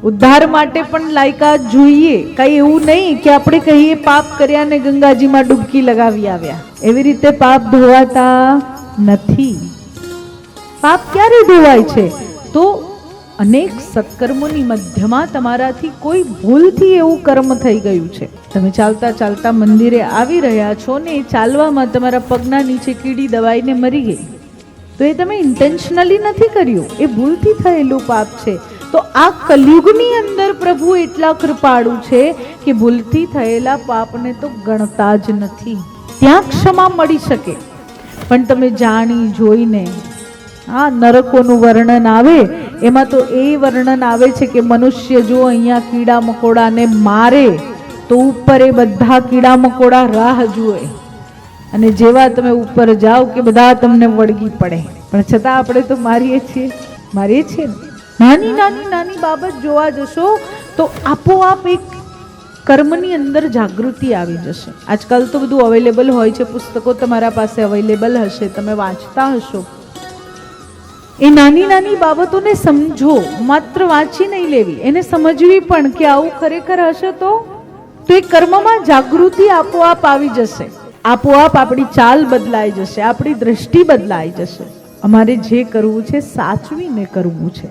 ઉદ્ધાર માટે પણ લાયકાત જોઈએ. કઈ એવું નહીં કે આપણે કહીએ પાપ કર્યા ને ગંગાજીમાં ડૂબકી લગાવી આવ્યા, એવી રીતે પાપ ધોવાતા નથી. પાપ ક્યારે ધોવાય છે? તો અનેક સત્કર્મોની મધ્યમાં તમારાથી કોઈ ભૂલથી એવું કર્મ થઈ ગયું છે. તમે ચાલતા ચાલતા મંદિરે આવી રહ્યા છો ને એ ચાલવામાં તમારા પગના નીચે કીડી દબાઈને મરી ગઈ, તો એ તમે ઇન્ટેન્શનલી નથી કર્યું, એ ભૂલથી થયેલું પાપ છે. તો આ કલયુગની અંદર પ્રભુ એટલા કૃપાળુ છે કે ભૂલથી થયેલા પાપને તો ગણતા જ નથી. ત્યાં ક્ષમા મળી શકે. પણ તમે જાણી જોઈને નરકોનું વર્ણન આવે, એમાં તો એ વર્ણન આવે છે કે મનુષ્ય જો અહીંયા કીડા મકોડાને મારે તો ઉપર એ બધા કીડા મકોડા રાહ જુએ, અને જેવા તમે ઉપર જાઓ કે બધા તમને વળગી પડે. પણ છતાં આપણે તો મારીએ છીએ ને. નાની નાની નાની બાબત જોવા જશો તો આપોઆપ એક કર્મની અંદર જાગૃતિ આવી જશે. આજકાલ તો બધું અવેલેબલ હોય છે, પુસ્તકો તમારા પાસે અવેલેબલ હશે, તમે વાંચતા હશો. એ નાની નાની બાબતોને સમજો, માત્ર વાંચી નહીં લેવી, એને સમજવી પણ કે આવું ખરેખર હશે તો એ કર્મમાં જાગૃતિ આપોઆપ આવી જશે. આપોઆપ આપણી ચાલ બદલાઈ જશે, આપણી દ્રષ્ટિ બદલાઈ જશે. અમારે જે કરવું છે સાચવીને કરવું છે.